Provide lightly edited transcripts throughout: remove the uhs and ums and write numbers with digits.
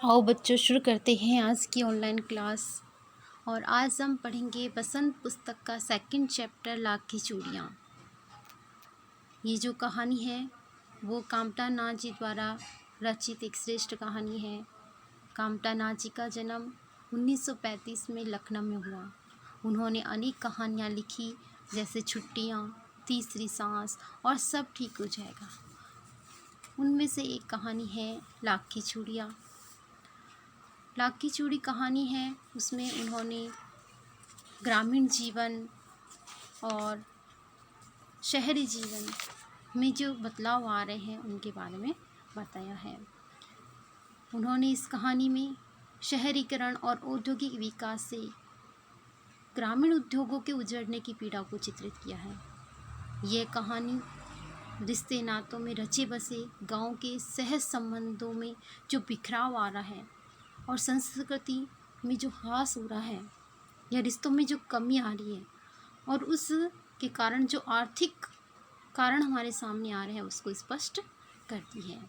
आओ बच्चों, शुरू करते हैं आज की ऑनलाइन क्लास। और आज हम पढ़ेंगे बसंत पुस्तक का सेकंड चैप्टर, लाख की चूड़ियाँ। ये जो कहानी है वो कामटा नाथ जी द्वारा रचित एक श्रेष्ठ कहानी है। कामटा नाथ जी का जन्म 1935 में लखनऊ में हुआ। उन्होंने अनेक कहानियाँ लिखी, जैसे छुट्टियाँ, तीसरी सांस और सब ठीक हो जाएगा। उनमें से एक कहानी है लाख की चूड़ियाँ। लाख की चूड़ी कहानी है, उसमें उन्होंने ग्रामीण जीवन और शहरी जीवन में जो बदलाव आ रहे हैं उनके बारे में बताया है। उन्होंने इस कहानी में शहरीकरण और औद्योगिक विकास से ग्रामीण उद्योगों के उजड़ने की पीड़ा को चित्रित किया है। ये कहानी रिश्ते नातों में रचे बसे गांव के सहज संबंधों में जो बिखराव आ रहा है और संस्कृति में जो ह्रास हो रहा है या रिश्तों में जो कमी आ रही है और उस के कारण जो आर्थिक कारण हमारे सामने आ रहे हैं उसको स्पष्ट करती है।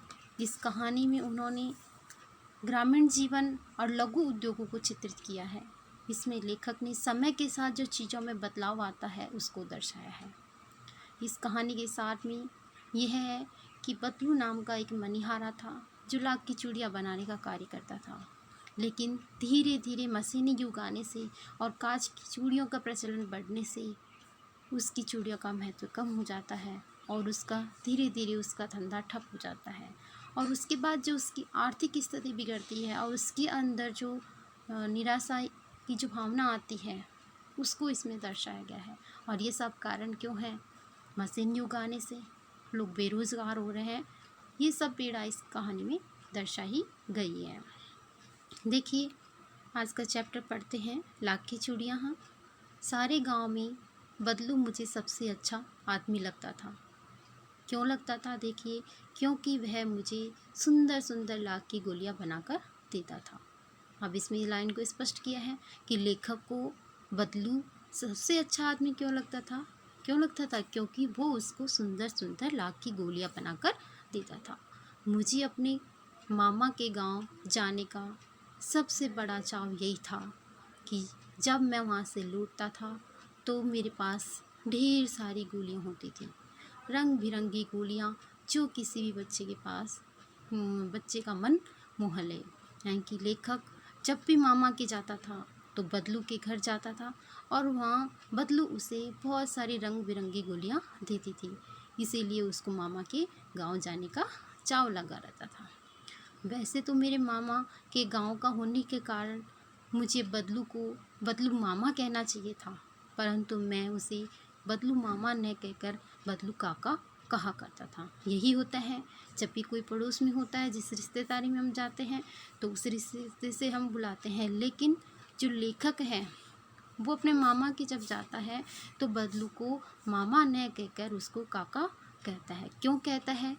इस कहानी में उन्होंने ग्रामीण जीवन और लघु उद्योगों को चित्रित किया है। इसमें लेखक ने समय के साथ जो चीज़ों में बदलाव आता है उसको दर्शाया है। इस कहानी के साथ में यह है कि बतलू नाम का एक मनिहारा था जो लाख की चूड़ियाँ बनाने का कार्य करता था। लेकिन धीरे धीरे मशीनी युग आने से और कांच की चूड़ियों का प्रचलन बढ़ने से उसकी चूड़ियों का महत्व कम हो जाता है और उसका धीरे धीरे उसका धंधा ठप हो जाता है। और उसके बाद जो उसकी आर्थिक स्थिति बिगड़ती है और उसके अंदर जो निराशा की जो भावना आती है उसको इसमें दर्शाया गया है। और ये सब कारण क्यों है? मशीन युग आने से लोग बेरोज़गार हो रहे हैं। ये सब पीड़ा इस कहानी में दर्शाई गई है। देखिए, आज का चैप्टर पढ़ते हैं, लाख की चूड़ियाँ। हाँ, सारे गांव में बदलू मुझे सबसे अच्छा आदमी लगता था। क्यों लगता था? देखिए, क्योंकि वह मुझे सुंदर सुंदर लाख की गोलियां बनाकर देता था। अब इसमें लाइन को स्पष्ट किया है कि लेखक को बदलू सबसे अच्छा आदमी क्यों लगता था। क्योंकि वो उसको सुंदर सुंदर लाख की गोलियां बनाकर देता था। मुझे अपने मामा के गांव जाने का सबसे बड़ा चाव यही था कि जब मैं वहाँ से लौटता था तो मेरे पास ढेर सारी गोलियाँ होती थी, रंग बिरंगी गोलियाँ, जो किसी भी बच्चे के पास बच्चे का मन मोह ले। यानी कि लेखक जब भी मामा के जाता था तो बदलू के घर जाता था और वहाँ बदलू उसे बहुत सारी रंग बिरंगी गोलियाँ देती थी। इसीलिए उसको मामा के गांव जाने का चाव लगा रहता था। वैसे तो मेरे मामा के गांव का होने के कारण मुझे बदलू मामा कहना चाहिए था, परंतु मैं उसे बदलू मामा न कहकर बदलू काका कहा करता था। यही होता है, जब भी कोई पड़ोस में होता है, जिस रिश्तेदारी में हम जाते हैं तो उस रिश्ते से हम बुलाते हैं। लेकिन जो लेखक है वो अपने मामा के जब जाता है तो बदलू को मामा न कहकर उसको काका कहता है। क्यों कहता है?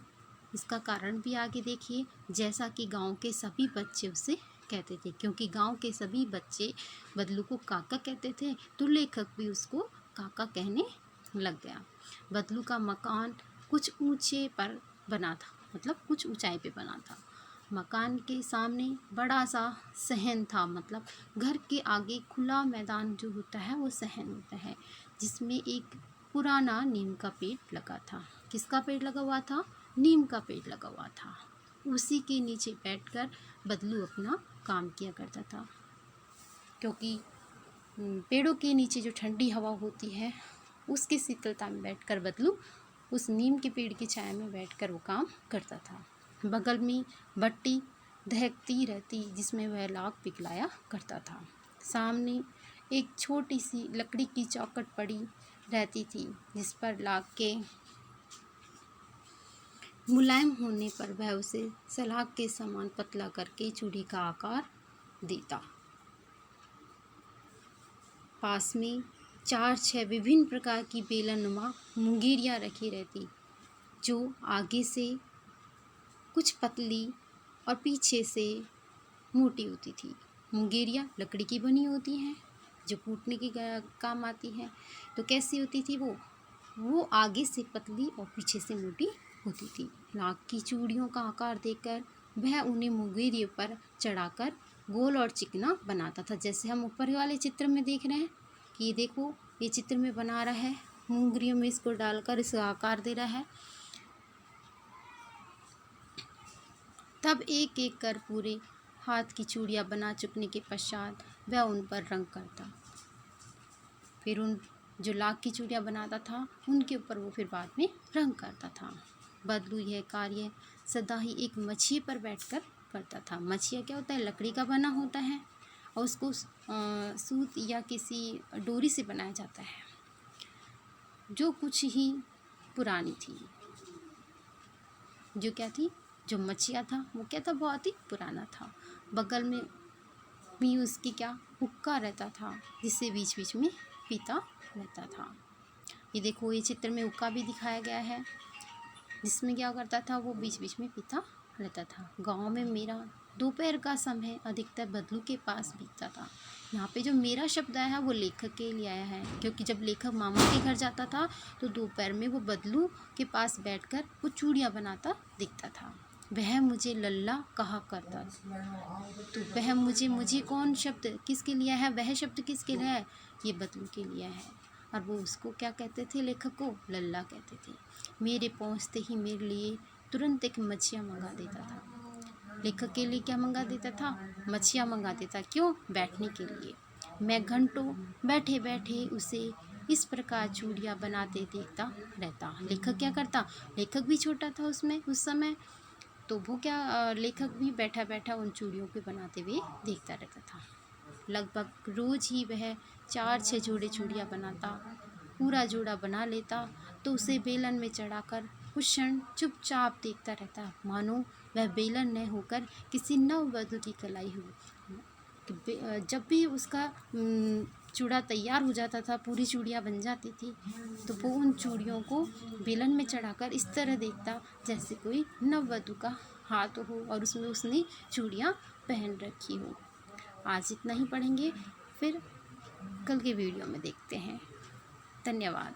इसका कारण भी आगे देखिए। जैसा कि गांव के सभी बच्चे उसे कहते थे, क्योंकि गांव के सभी बच्चे बदलू को काका कहते थे तो लेखक भी उसको काका कहने लग गया। बदलू का मकान कुछ ऊंचे पर बना था, मतलब कुछ ऊंचाई पे बना था। मकान के सामने बड़ा सा सहन था, मतलब घर के आगे खुला मैदान जो होता है वो सहन होता है, जिसमें एक पुराना नीम का पेड़ लगा था। किसका पेड़ लगा हुआ था? नीम का पेड़ लगा हुआ था। उसी के नीचे बैठकर बदलू अपना काम किया करता था, क्योंकि पेड़ों के नीचे जो ठंडी हवा होती है उसकी शीतलता में बैठकर बदलू उस नीम के पेड़ की छाया में बैठकर वो काम करता था। बगल में भट्टी दहकती रहती जिसमें वह लाख पिघलाया करता था। सामने एक छोटी सी लकड़ी की चौखट पड़ी रहती थी जिस पर लाख के मुलायम होने पर वह उसे सलाख के समान पतला करके चूड़ी का आकार देता। पास में 4-6 विभिन्न प्रकार की बेलनुमा मुंगेरियाँ रखी रहती, जो आगे से कुछ पतली और पीछे से मोटी होती थी। मुंगेरियाँ लकड़ी की बनी होती हैं जो कूटने के काम आती हैं। तो कैसी होती थी वो आगे से पतली और पीछे से मोटी होती थी। लाख की चूड़ियों का आकार देखकर वह उन्हें मुंगेरियों पर चढ़ाकर गोल और चिकना बनाता था। जैसे हम ऊपर वाले चित्र में देख रहे हैं कि ये देखो, ये चित्र में बना रहा है, मुंगरियों में इसको डालकर इसका आकार दे रहा है। तब एक एक कर पूरे हाथ की चूड़ियाँ बना चुकने के पश्चात वह उन पर रंग करता। फिर उन जो लाख की चूड़ियाँ बनाता था उनके ऊपर वो फिर बाद में रंग करता था। बदलू यह कार्य सदा ही एक मछिए पर बैठकर करता था। मछिया क्या होता है? लकड़ी का बना होता है और उसको सूत या किसी डोरी से बनाया जाता है, जो कुछ ही पुरानी थी। जो क्या थी? जो मछिया था वो क्या था? बहुत ही पुराना था। बगल में भी उसकी क्या हुक्का रहता था, जिससे बीच बीच में पीता रहता था। ये देखो, ये चित्र में हुक्का भी दिखाया गया है, जिसमें क्या करता था? वो बीच बीच में पीता रहता था। गांव में मेरा दोपहर का समय अधिकतर बदलू के पास बीतता था। यहाँ पे जो मेरा शब्द आया है वो लेखक के लिए आया है, क्योंकि जब लेखक मामा के घर जाता था तो दोपहर में वो बदलू के पास बैठकर वो चूड़ियाँ बनाता दिखता था। वह मुझे लल्ला कहा करता। तो वह मुझे कौन शब्द किसके लिए है? वह शब्द किसके लिए है? ये बदलू के लिए है। और वो उसको क्या कहते थे? लेखक को लल्ला कहते थे। मेरे पहुँचते ही मेरे लिए तुरंत एक मछिया मंगा देता था। लेखक के लिए क्या मंगा देता था? मछिया मंगा देता। क्यों? बैठने के लिए। मैं घंटों बैठे बैठे उसे इस प्रकार चूड़ियाँ बनाते देखता रहता। लेखक क्या करता? लेखक भी छोटा था उसमें उस समय, तो वो क्या लेखक भी बैठा बैठा उन चूड़ियों को बनाते हुए देखता रहता था। लगभग रोज ही वह 4-6 जोड़े चूड़ियाँ बनाता। पूरा जोड़ा बना लेता तो उसे बेलन में चढ़ाकर कुछ क्षण चुपचाप देखता रहता, मानो वह बेलन न होकर किसी नववधू की कलाई हो। जब भी उसका चूड़ा तैयार हो जाता था, पूरी चूड़ियाँ बन जाती थी, तो वो उन चूड़ियों को बेलन में चढ़ाकर इस तरह देखता जैसे कोई नववधू का हाथ हो और उसमें उसने चूड़ियाँ पहन रखी हो। आज इतना ही पढ़ेंगे, फिर कल के वीडियो में देखते हैं। धन्यवाद।